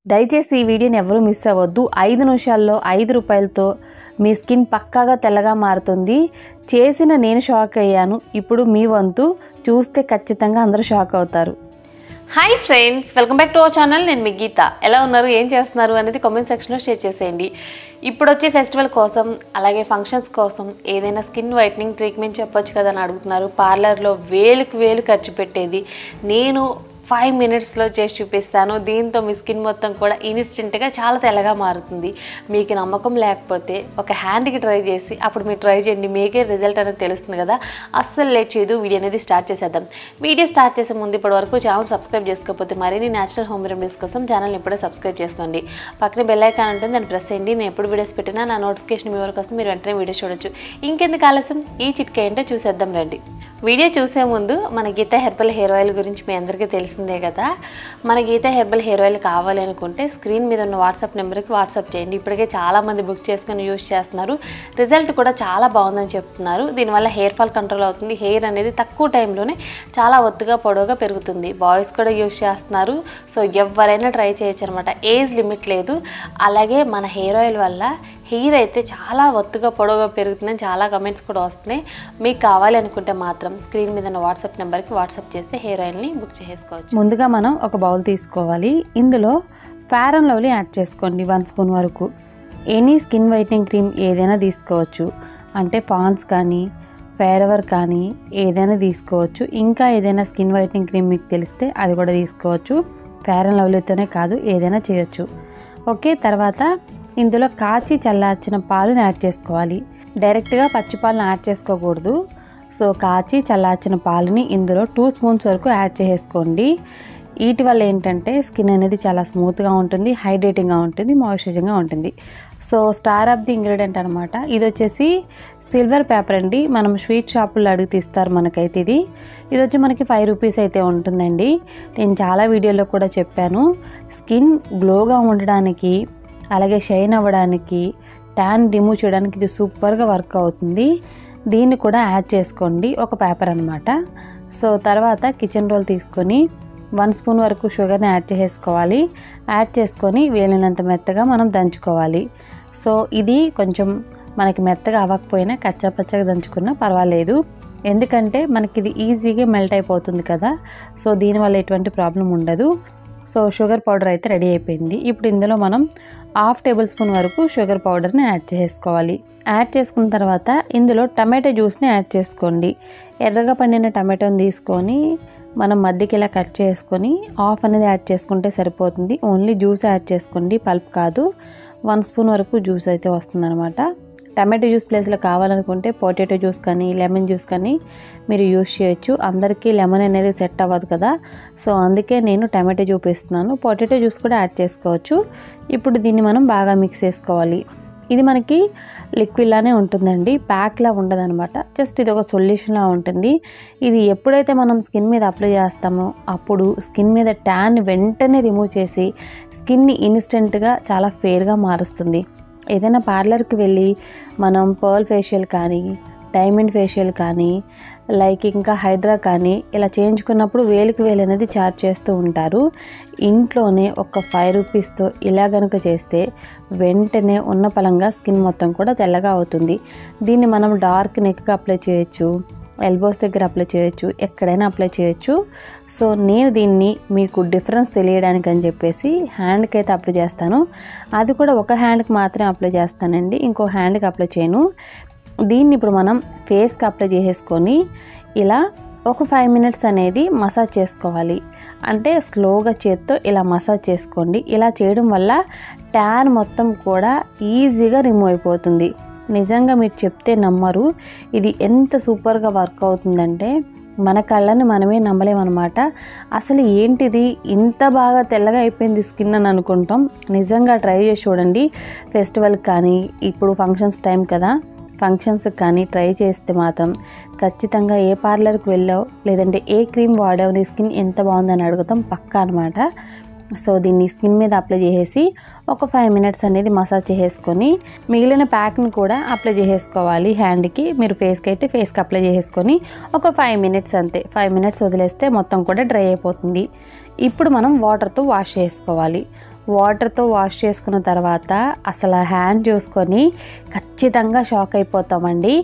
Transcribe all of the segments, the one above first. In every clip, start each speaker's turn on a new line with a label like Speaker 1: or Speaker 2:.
Speaker 1: దయచేసి ఈ వీడియోని ఎవరూ మిస్ అవ్వద్దు. 5 నిమిషాల్లో 5 రూపాయలతో మీ స్కిన్ పక్కాగా తెల్లగా మారుతుంది. చేసిన నేను షాక్ అయ్యాను. ఇప్పుడు మీ వంతు చూస్తే ఖచ్చితంగా అందరూ షాక్ అవుతారు. Hi friends, welcome back to our channel. నేను మీ గీత. ఎలా ఉన్నారు, ఏం చేస్తున్నారు అనేది కామెంట్ సెక్షన్లో షేర్ చేసేయండి. ఇప్పుడు వచ్చే ఫెస్టివల్ కోసం అలాగే ఫంక్షన్స్ కోసం ఏదైనా స్కిన్ వైట్నింగ్ ట్రీట్మెంట్ చెప్పొచ్చు కదా అని అడుగుతున్నారు. పార్లర్లో వేలు ఖర్చు పెట్టేది నేను 5 మినిట్స్లో చేసి చూపిస్తాను. దీంతో మీ స్కిన్ మొత్తం కూడా ఇన్స్టెంట్గా చాలా తెల్లగా మారుతుంది. మీకు నమ్మకం లేకపోతే ఒక హ్యాండ్కి ట్రై చేసి అప్పుడు మీరు ట్రై చేయండి, మీకే రిజల్ట్ అనేది తెలుస్తుంది కదా. అస్సలు లేట్ చేయదు, వీడియో అనేది స్టార్ట్ చేసేద్దాం. వీడియో స్టార్ట్ చేసే ముందు ఇప్పటి వరకు ఛానల్ సబ్స్క్రైబ్ చేసుకోకపోతే మరిన్ని న్యాచురల్ హోమ్ రెమెడీస్ కోసం ఛానల్ ఇప్పుడే సబ్స్క్రైబ్ చేసుకోండి. పక్కన బెల్ ఐకాన్ ఉంటుంది, దాన్ని ప్రెస్ చేయండి. నేను ఎప్పుడు వీడియోస్ పెట్టినా నా నోటిఫికేషన్ మీ వరకు వస్తే మీరు వెంటనే వీడియో చూడొచ్చు. ఇంకెందుకు ఆలస్యం, ఈ చిట్కా ఏంటో చూసేద్దాం రండి. వీడియో చూసే ముందు మన గీత హెర్బల్ హెయిర్ ఆయిల్ గురించి మీ అందరికీ తెలిసిందే కదా. మన గీత హెర్బల్ హెయిర్ ఆయిల్ కావాలి అనుకుంటే స్క్రీన్ మీద ఉన్న వాట్సాప్ నెంబర్కి వాట్సాప్ చేయండి. ఇప్పటికే చాలామంది బుక్ చేసుకుని యూజ్ చేస్తున్నారు. రిజల్ట్ కూడా చాలా బాగుందని చెప్తున్నారు. దీనివల్ల హెయిర్ ఫాల్ కంట్రోల్ అవుతుంది. హెయిర్ అనేది తక్కువ టైంలోనే చాలా ఒత్తుగా పొడవుగా పెరుగుతుంది. బాయ్స్ కూడా యూజ్ చేస్తున్నారు. సో ఎవరైనా ట్రై చేయొచ్చు అనమాట. ఏజ్ లిమిట్ లేదు. అలాగే మన హెయిర్ ఆయిల్ వల్ల హెయిర్ అయితే చాలా ఒత్తుగా పొడవుగా పెరుగుతుందని చాలా కమెంట్స్ కూడా వస్తున్నాయి. మీకు కావాలి అనుకుంటే మాత్రం స్క్రీన్ మీద ఉన్న వాట్సాప్ నెంబర్కి వాట్సాప్ చేస్తే హెయిర్ ఆయిల్ని బుక్ చేసుకోవచ్చు. ముందుగా మనం ఒక బౌల్ తీసుకోవాలి. ఇందులో ఫెయిర్ అండ్ లవ్లీ యాడ్ చేసుకోండి 1 స్పూన్ వరకు. ఎనీ స్కిన్ వైట్నింగ్ క్రీమ్ ఏదైనా తీసుకోవచ్చు, అంటే పాండ్స్ కానీ ఫెయిర్ ఎవర్ కానీ ఏదైనా తీసుకోవచ్చు. ఇంకా ఏదైనా స్కిన్ వైట్నింగ్ క్రీమ్ మీకు తెలిస్తే అది కూడా తీసుకోవచ్చు. ఫెయిర్ అండ్ లవ్లీతోనే కాదు, ఏదైనా చేయొచ్చు. ఓకే, తర్వాత ఇందులో కాచి చల్లార్చిన పాలుని యాడ్ చేసుకోవాలి. డైరెక్ట్గా పచ్చి పాలను యాడ్ చేసుకోకూడదు. సో కాచి చల్లార్చిన పాలని ఇందులో 2 స్పూన్స్ వరకు యాడ్ చేసుకోండి. వీటి వల్ల ఏంటంటే స్కిన్ అనేది చాలా స్మూత్గా ఉంటుంది, హైడ్రేటింగ్గా ఉంటుంది, మాయిశ్చరైజింగ్గా ఉంటుంది. So star of the ingredient అనమాట. ఇది వచ్చేసి సిల్వర్ పేపర్ అండి. మనం స్వీట్ షాపుల్లో అడిగి తీస్తారు మనకైతే. ఇది వచ్చి మనకి 5 రూపీస్ అయితే ఉంటుందండి. నేను చాలా వీడియోలో కూడా చెప్పాను, స్కిన్ గ్లోగా ఉండడానికి అలాగే షైన్ అవ్వడానికి, ట్యాన్ రిమూవ్ చేయడానికి ఇది సూపర్గా వర్క్ అవుతుంది. దీన్ని కూడా యాడ్ చేసుకోండి, ఒక పేపర్ అనమాట. సో తర్వాత కిచెన్ రోల్ తీసుకొని 1 స్పూన్ వరకు షుగర్ని యాడ్ చేసుకోవాలి. యాడ్ చేసుకొని వేలినంత మెత్తగా మనం దంచుకోవాలి. సో ఇది కొంచెం మనకి మెత్తగా అవ్వకపోయినా కచ్చాపచ్చగా దంచుకున్నా పర్వాలేదు, ఎందుకంటే మనకి ఇది ఈజీగా మెల్ట్ అయిపోతుంది కదా. సో దీనివల్ల ఎటువంటి ప్రాబ్లం ఉండదు. సో షుగర్ పౌడర్ అయితే రెడీ అయిపోయింది. ఇప్పుడు ఇందులో మనం 1/2 టేబుల్ స్పూన్ వరకు షుగర్ పౌడర్ని యాడ్ చేసుకోవాలి. యాడ్ చేసుకున్న తర్వాత ఇందులో టమాటో జ్యూస్ని యాడ్ చేసుకోండి. ఎర్రగా పండిన టమాటోని తీసుకొని మనం మధ్యకి ఇలా కట్ చేసుకొని హాఫ్ అనేది యాడ్ చేసుకుంటే సరిపోతుంది. ఓన్లీ జ్యూస్ యాడ్ చేసుకోండి, పల్ప్ కాదు. 1 స్పూన్ వరకు జ్యూస్ అయితే వస్తుందన్నమాట. టమాటో జ్యూస్ ప్లేస్లో కావాలనుకుంటే పొటాటో జ్యూస్ కానీ లెమన్ జ్యూస్ కానీ మీరు యూజ్ చేయొచ్చు. అందరికీ లెమన్ అనేది సెట్ అవ్వదు కదా. సో అందుకే నేను టమాటో చూపిస్తున్నాను. పొటాటో జ్యూస్ కూడా యాడ్ చేసుకోవచ్చు. ఇప్పుడు దీన్ని మనం బాగా మిక్స్ చేసుకోవాలి. ఇది మనకి లిక్విడ్లానే ఉంటుందండి, ప్యాక్లా ఉండదనమాట. జస్ట్ ఇది ఒక సొల్యూషన్లా ఉంటుంది. ఇది ఎప్పుడైతే మనం స్కిన్ మీద అప్లై చేస్తామో అప్పుడు స్కిన్ మీద ట్యాన్ వెంటనే రిమూవ్ చేసి స్కిన్ని ఇన్స్టెంట్గా చాలా ఫేర్గా మారుస్తుంది. ఏదైనా పార్లర్కి వెళ్ళి మనం పర్ల్ ఫేషియల్ కానీ డైమండ్ ఫేషియల్ కానీ లైక్ ఇంకా హైడ్రా కానీ ఇలా చేయించుకున్నప్పుడు వేలికి వేలు అనేది ఛార్జ్ చేస్తూ ఉంటారు. ఇంట్లోనే ఒక 5 రూపీస్తో ఇలా కనుక చేస్తే వెంటనే ఉన్న పలంగా స్కిన్ మొత్తం కూడా తెల్లగా అవుతుంది. దీన్ని మనం డార్క్ నెక్కి అప్లై చేయొచ్చు, ఎల్బోస్ దగ్గర అప్లై చేయొచ్చు, ఎక్కడైనా అప్లై చేయొచ్చు. సో నేను దీన్ని మీకు డిఫరెన్స్ తెలియడానికి అని చెప్పేసి హ్యాండ్కి అయితే అప్లై చేస్తాను. అది కూడా ఒక హ్యాండ్కి మాత్రమే అప్లై చేస్తానండి, ఇంకో హ్యాండ్కి అప్లై చేయను. దీన్ని ఇప్పుడు మనం ఫేస్కి అప్లై చేసేసుకొని ఇలా ఒక 5 మినిట్స్ అనేది మసాజ్ చేసుకోవాలి. అంటే స్లోగా చేత్తో ఇలా మసాజ్ చేసుకోండి. ఇలా చేయడం వల్ల ట్యాన్ మొత్తం కూడా ఈజీగా రిమూవ్ అయిపోతుంది. నిజంగా మీరు చెప్తే నమ్మరు, ఇది ఎంత సూపర్గా వర్క్ అవుతుందంటే మన కళ్ళని మనమే నమ్మలేమన్నమాట. అసలు ఏంటిది ఇంత బాగా తెల్లగా అయిపోయింది స్కిన్ అని అనుకుంటాం. నిజంగా ట్రై చేసి చూడండి. ఫెస్టివల్కి కానీ ఇప్పుడు ఫంక్షన్స్ టైం కదా, ఫంక్షన్స్కి కానీ ట్రై చేస్తే మాత్రం ఖచ్చితంగా ఏ పార్లర్కి వెళ్ళావు లేదంటే ఏ క్రీమ్ వాడావు, నీ స్కిన్ ఎంత బాగుందని అడుగుతాం పక్కా అనమాట. సో దీన్ని స్కిన్ మీద అప్లై చేసేసి ఒక 5 మినిట్స్ అనేది మసాజ్ చేసేసుకొని మిగిలిన ప్యాక్ని కూడా అప్లై చేసేసుకోవాలి హ్యాండ్కి. మీరు ఫేస్కి అయితే ఫేస్కి అప్లై చేసేసుకొని ఒక 5 మినిట్స్ అంతే, 5 మినిట్స్ వదిలేస్తే మొత్తం కూడా డ్రై అయిపోతుంది. ఇప్పుడు మనం వాటర్తో వాష్ చేసుకోవాలి. వాటర్తో వాష్ చేసుకున్న తర్వాత అసలు హ్యాండ్ చూసుకొని ఖచ్చితంగా షాక్ అయిపోతామండి.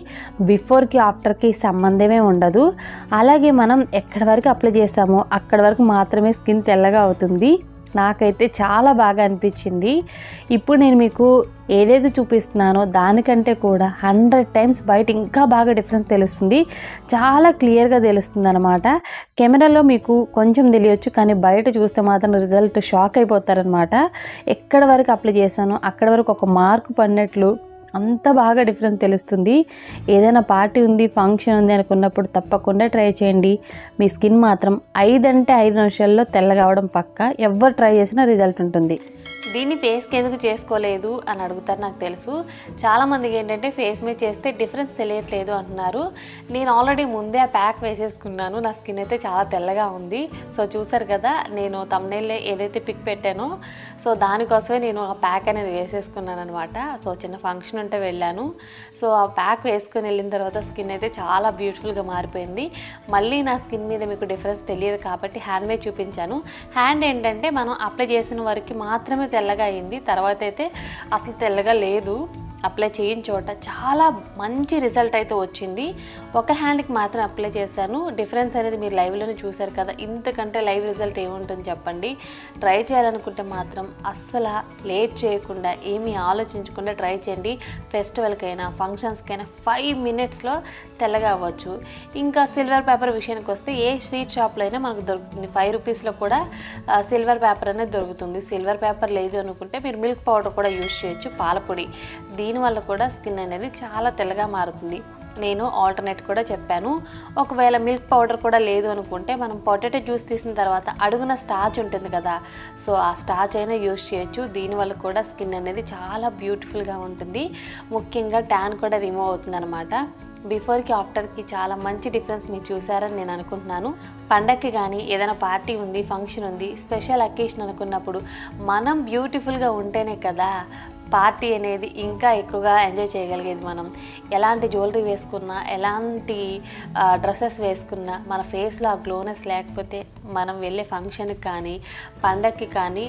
Speaker 1: బిఫోర్కి ఆఫ్టర్కి సంబంధమే ఉండదు. అలాగే మనం ఎక్కడి వరకు అప్లై చేసామో అక్కడి వరకు మాత్రమే స్కిన్ తెల్లగా అవుతుంది. నాకైతే చాలా బాగా అనిపించింది. ఇప్పుడు నేను మీకు ఏదైతే చూపిస్తున్నానో దానికంటే కూడా 100 టైమ్స్ బయట ఇంకా బాగా డిఫరెన్స్ తెలుస్తుంది. చాలా క్లియర్గా తెలుస్తుంది అనమాట. కెమెరాలో మీకు కొంచెం తెలియచ్చు, కానీ బయట చూస్తే మాత్రం రిజల్ట్ షాక్ అయిపోతారనమాట. ఎక్కడి వరకు అప్లై చేశానో అక్కడి వరకు ఒక మార్కు పడినట్లు అంత బాగా డిఫరెన్స్ తెలుస్తుంది. ఏదైనా పార్టీ ఉంది, ఫంక్షన్ ఉంది అనుకున్నప్పుడు తప్పకుండా ట్రై చేయండి. మీ స్కిన్ మాత్రం 5 అంటే 5 నిమిషాల్లో తెల్లగా అవడం పక్కా. ఎవరు ట్రై చేసినా రిజల్ట్ ఉంటుంది. దీన్ని ఫేస్కి ఎందుకు చేసుకోలేదు అని అడుగుతారు. నాకు తెలుసు చాలామందికి ఏంటంటే ఫేస్ మీద చేస్తే డిఫరెన్స్ తెలియట్లేదు అంటున్నారు. నేను ఆల్రెడీ ముందే ఆ ప్యాక్ వేసేసుకున్నాను. నా స్కిన్ అయితే చాలా తెల్లగా ఉంది. సో చూసారు కదా, నేను thumbnail ఏదైతే పిక్ పెట్టానో సో దానికోసమే నేను ఆ ప్యాక్ అనేది వేసేసుకున్నాను అనమాట. సో చిన్న ఫంక్షన్ ఉంటే వెళ్ళాను. సో ఆ ప్యాక్ వేసుకొని వెళ్ళిన తర్వాత స్కిన్ అయితే చాలా బ్యూటిఫుల్గా మారిపోయింది. మళ్ళీ నా స్కిన్ మీద మీకు డిఫరెన్స్ తెలియదు కాబట్టి హ్యాండ్ మీద చూపించాను. హ్యాండ్ ఏంటంటే మనం అప్లై చేసిన వరకు మాత్రమే తెల్లగా అయింది. తర్వాత అయితే అసలు తెల్లగా లేదు. అప్లై చేయని చోట చాలా మంచి రిజల్ట్ అయితే వచ్చింది. ఒక హ్యాండ్కి మాత్రం అప్లై చేశాను. డిఫరెన్స్ అనేది మీరు లైవ్లోనే చూసారు కదా. ఇంతకంటే లైవ్ రిజల్ట్ ఏముంటుంది చెప్పండి. ట్రై చేయాలనుకుంటే మాత్రం అస్సలు లేట్ చేయకుండా ఏమీ ఆలోచించకుండా ట్రై చేయండి. ఫెస్టివల్కైనా ఫంక్షన్స్కైనా 5 మినిట్స్లో తెల్లగా అవ్వచ్చు. ఇంకా సిల్వర్ పేపర్ విషయానికి వస్తే ఏ స్వీట్ షాప్లో అయినా మనకు దొరుకుతుంది. 5 రూపీస్లో కూడా సిల్వర్ పేపర్ అనేది దొరుకుతుంది. సిల్వర్ పేపర్ లేదు అనుకుంటే మీరు మిల్క్ పౌడర్ కూడా యూజ్ చేయొచ్చు, పాలపొడి. దీనివల్ల కూడా స్కిన్ అనేది చాలా తెల్లగా మారుతుంది. నేను ఆల్టర్నేట్ కూడా చెప్పాను. ఒకవేళ మిల్క్ పౌడర్ కూడా లేదు అనుకుంటే మనం పొటాటో జ్యూస్ తీసిన తర్వాత అడుగున స్టార్చ్ ఉంటుంది కదా, సో ఆ స్టార్చ్ అయినా యూజ్ చేయొచ్చు. దీనివల్ల కూడా స్కిన్ అనేది చాలా బ్యూటిఫుల్గా ఉంటుంది. ముఖ్యంగా ట్యాన్ కూడా రిమూవ్ అవుతుంది అనమాట. బిఫోర్కి ఆఫ్టర్కి చాలా మంచి డిఫరెన్స్ మీరు చూసారని నేను అనుకుంటున్నాను. పండగకి కానీ ఏదైనా పార్టీ ఉంది, ఫంక్షన్ ఉంది, స్పెషల్ అకేషన్ అనుకున్నప్పుడు మనం బ్యూటిఫుల్గా ఉంటేనే కదా పార్టీ అనేది ఇంకా ఎక్కువగా ఎంజాయ్ చేయగలిగేది. మనం ఎలాంటి జ్యువెలరీ వేసుకున్నా, ఎలాంటి డ్రెస్సెస్ వేసుకున్నా మన ఫేస్లో ఆ గ్లోనెస్ లేకపోతే మనం వెళ్ళే ఫంక్షన్కి కానీ పండగకి కానీ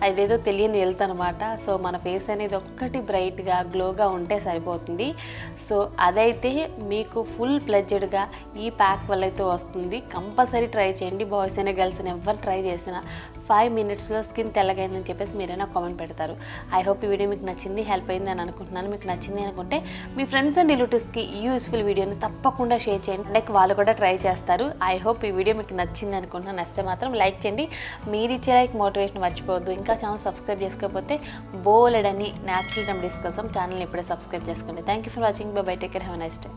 Speaker 1: అదేదో తెలియని వెళ్తా అనమాట. సో మన ఫేస్ అనేది ఒక్కటి బ్రైట్గా గ్లోగా ఉంటే సరిపోతుంది. సో అదైతే మీకు ఫుల్ ప్లెడ్జెడ్గా ఈ ప్యాక్ వల్ల అయితే వస్తుంది. కంపల్సరీ ట్రై చేయండి. బాయ్స్ అయినా గర్ల్స్ అయినా ఎవరు ట్రై చేసినా 5 మినిట్స్లో స్కిన్ తెల్లగైందని చెప్పేసి మీరైనా కామెంట్ పెడతారు. ఐ హోప్ ఈ వీడియో మీకు నచ్చింది, హెల్ప్ అయింది అని అనుకుంటున్నాను. మీకు నచ్చింది అనుకుంటే మీ ఫ్రెండ్స్ అండ్ రిలేటివ్స్కి ఈ యూస్ఫుల్ వీడియోని తప్పకుండా షేర్ చేయండి. లైక్ వాళ్ళు కూడా ట్రై చేస్తారు. ఐ హోప్ ఈ వీడియో మీకు నచ్చింది అనుకుంటున్నాను. నచ్చితే మాత్రం లైక్ చేయండి. మీరు ఇచ్చే లైక్ మోటివేషన్ మర్చిపోవద్దు. ఇంకా ఛానల్ సబ్స్క్రైబ్ చేసుకోకపోతే బోలెడని న్యాచురల్ రెమెడీస్ కోసం ఛానల్ని ఇప్పుడే సబ్స్క్రైబ్ చేసుకోండి. Thank you for watching. By by. Take care. Have a nice day.